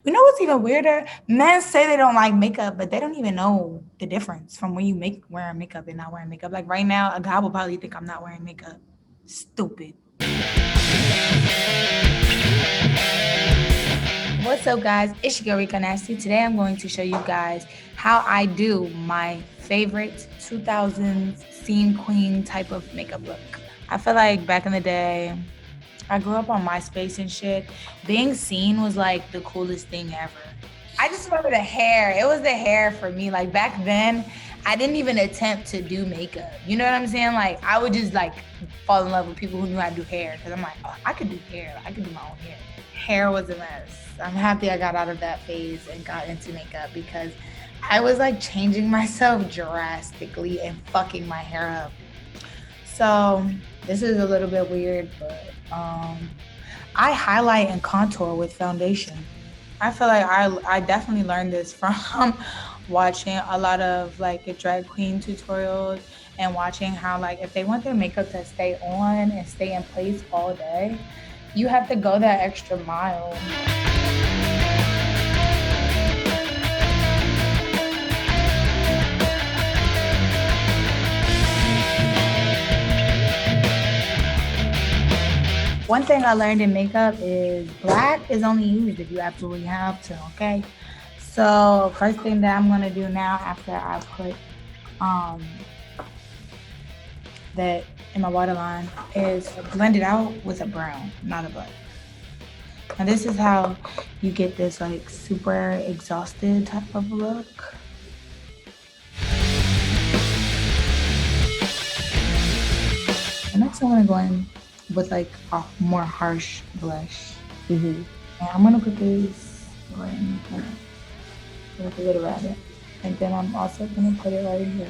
You know what's even weirder? Men say they don't like makeup, but they don't even know the difference from when you make wearing makeup and not wearing makeup. Like right now, a guy will probably think I'm not wearing makeup. Stupid. What's up, guys? It's your girl Rico Nasty. Today I'm going to show you guys how I do my favorite 2000s scene queen type of makeup look. I feel like back in the day, I grew up on Myspace and shit. Being seen was like the coolest thing ever. I just remember the hair. It was the hair for me. Like back then, I didn't even attempt to do makeup. You know what I'm saying? Like I would just like fall in love with people who knew how to do hair. Cause I'm like, oh, I could do hair. I could do my own hair. Hair was a mess. I'm happy I got out of that phase and got into makeup because I was like changing myself drastically and fucking my hair up. So this is a little bit weird, but I highlight and contour with foundation. I feel like I definitely learned this from watching a lot of like drag queen tutorials and watching how like if they want their makeup to stay on and stay in place all day, you have to go that extra mile. One thing I learned in makeup is black is only used if you absolutely have to, okay? So first thing that I'm gonna do now after I put that in my waterline is blend it out with a brown, not a black. And this is how you get this like super exhausted type of look. And next I'm gonna go in with like a more harsh blush. And I'm gonna put this right in the corner with a little rabbit. And then I'm also gonna put it right here.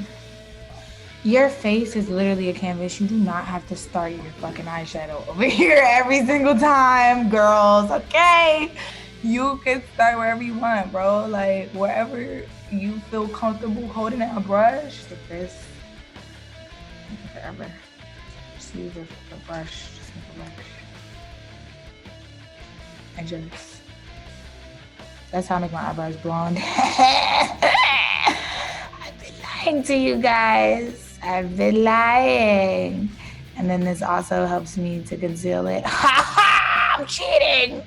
Your face is literally a canvas. You do not have to start your fucking eyeshadow over here every single time, girls, okay? You can start wherever you want, bro. Like wherever you feel comfortable holding a brush, like this, forever. Just use a brush, just make a brush. And just, that's how I make my eyebrows blonde. I've been lying to you guys. I've been lying. And then this also helps me to conceal it. I'm cheating.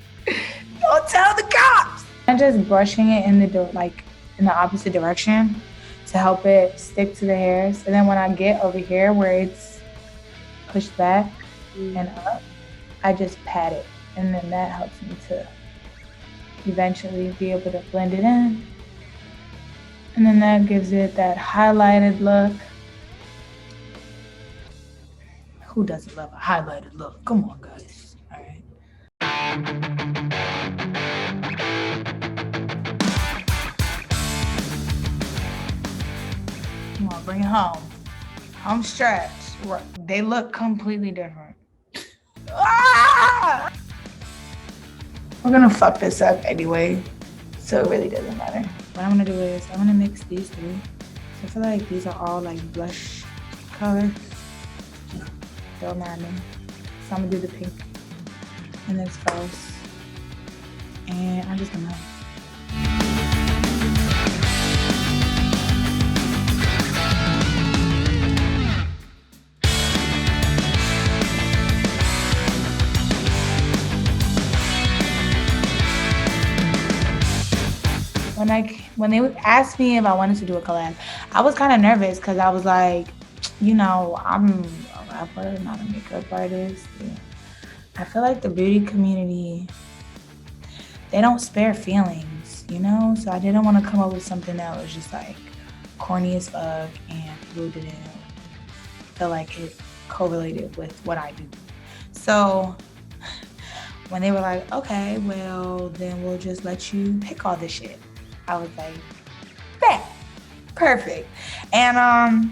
Don't tell the cops. I'm just brushing it in in the opposite direction to help it stick to the hairs. And then when I get over here where it's pushed back and up, I just pat it, and then that helps me to eventually be able to blend it in, and then that gives it that highlighted look. Who doesn't love a highlighted look? Come on, guys. All right. Come on, bring it home. Home stretch. They look completely different. Ah! We're gonna fuck this up anyway, so it really doesn't matter. What I'm gonna do is I'm gonna mix these three. So I feel like these are all like blush colors. Don't mind me. So I'm gonna do the pink and this first, and I'm just gonna. When they asked me if I wanted to do a collab, I was kind of nervous because I was like, you know, I'm a rapper, not a makeup artist. Yeah. I feel like the beauty community, they don't spare feelings, you know? So I didn't want to come up with something that was just like corny as fuck and really didn't feel like it correlated with what I do. So when they were like, okay, well, then we'll just let you pick all this shit, I was like, bet, perfect. And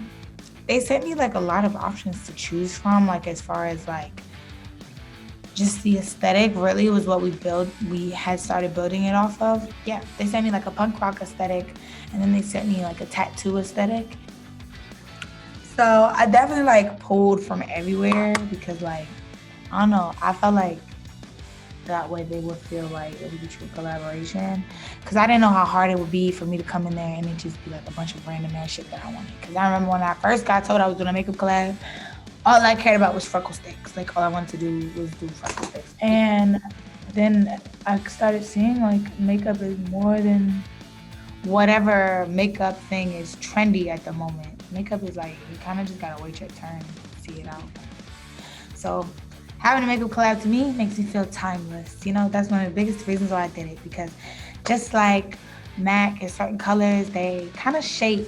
they sent me like a lot of options to choose from, like as far as like just the aesthetic really was what we had started building it off of. Yeah, they sent me like a punk rock aesthetic, and then they sent me like a tattoo aesthetic. So I definitely like pulled from everywhere because like, I don't know, I felt like that way they would feel like it was a true collaboration. Because I didn't know how hard it would be for me to come in there and it just be like a bunch of random ass shit that I wanted. Because I remember when I first got told I was doing a makeup collab, all I cared about was freckle sticks. Like all I wanted to do was do freckle sticks. And then I started seeing like makeup is more than whatever makeup thing is trendy at the moment. Makeup is like, you kind of just gotta wait your turn to see it out. So having a makeup collab to me makes me feel timeless. You know, that's one of the biggest reasons why I did it, because just like MAC and certain colors, they kind of shape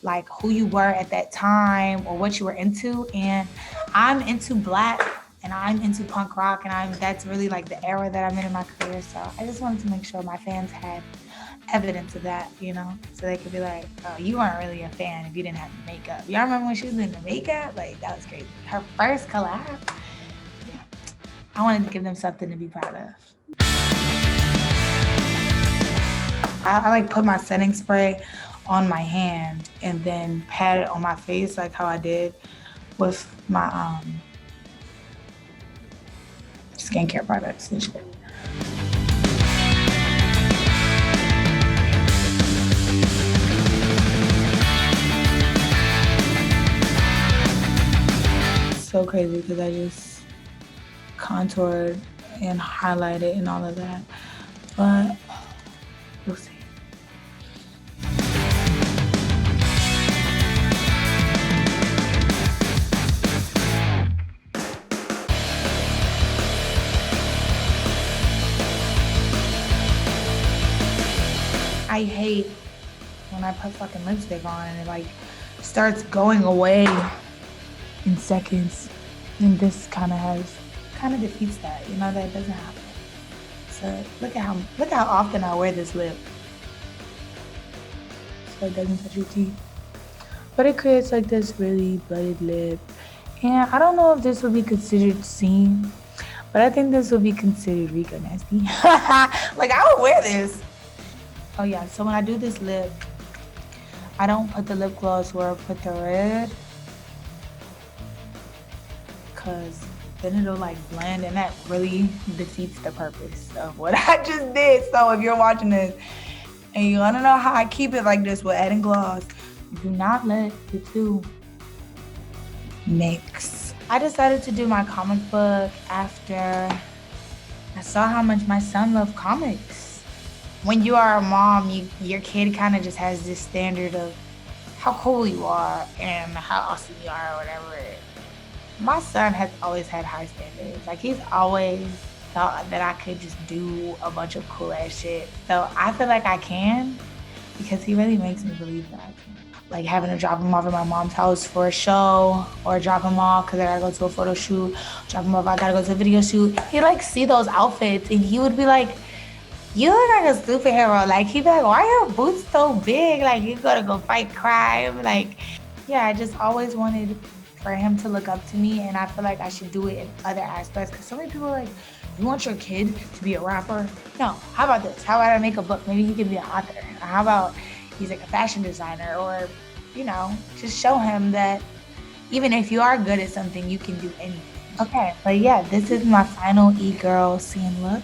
like who you were at that time or what you were into. And I'm into black and I'm into punk rock, and that's really like the era that I'm in my career. So I just wanted to make sure my fans had evidence of that, you know, so they could be like, oh, you weren't really a fan if you didn't have the makeup. Y'all remember when she was in the makeup? Like, that was crazy. Her first collab. Yeah. I wanted to give them something to be proud of. I like put my setting spray on my hand and then pat it on my face like how I did with my skincare products and shit. So crazy because I just contoured and highlighted and all of that, but we'll see. I hate when I put fucking lipstick on and it like starts going away in seconds, and this kind of defeats that, you know, that doesn't happen. So look how often I wear this lip so it doesn't touch your teeth, but it creates like this really blooded lip. And I don't know if this would be considered seam, but I think this would be considered Rico nasty. Like, I would wear this. Oh yeah, so when I do this lip, I don't put the lip gloss where I put the red, because then it'll like blend, and that really defeats the purpose of what I just did. So if you're watching this and you wanna know how I keep it like this with adding gloss, do not let the two mix. I decided to do my comic book after I saw how much my son loved comics. When you are a mom, your kid kind of just has this standard of how cool you are and how awesome you are or whatever. My son has always had high standards. Like, he's always thought that I could just do a bunch of cool ass shit. So I feel like I can, because he really makes me believe that I can. Like having to drop him off at my mom's house for a show, or drop him off because I gotta go to a photo shoot, drop him off, I gotta go to a video shoot. He'd like see those outfits and he would be like, you look like a superhero. Like, he'd be like, why are your boots so big? Like, you gotta go fight crime. Like, yeah, I just always wanted for him to look up to me, and I feel like I should do it in other aspects. Because so many people are like, you want your kid to be a rapper? No, how about this? How about I make a book? Maybe he can be an author. Or how about he's like a fashion designer? Or, you know, just show him that even if you are good at something, you can do anything. Okay, but yeah, this is my final e-girl scene look.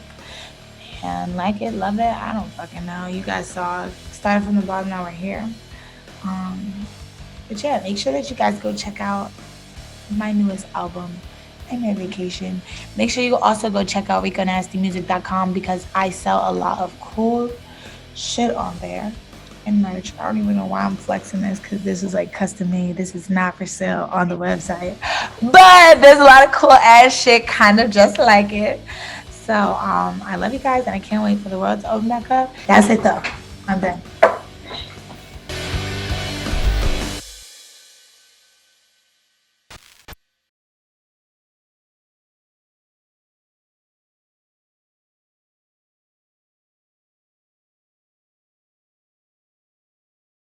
And like it, love it, I don't fucking know. You guys saw, started from the bottom, now we're here. But yeah, make sure that you guys go check out my newest album, I'm on Vacation. Make sure you also go check out RicoNastyMusic.com, because I sell a lot of cool shit on there and merch. I don't even know why I'm flexing this, because this is like custom made. This is not for sale on the website, but there's a lot of cool ass shit kind of just like it. So I love you guys, and I can't wait for the world to open back up. That's it though. I'm done.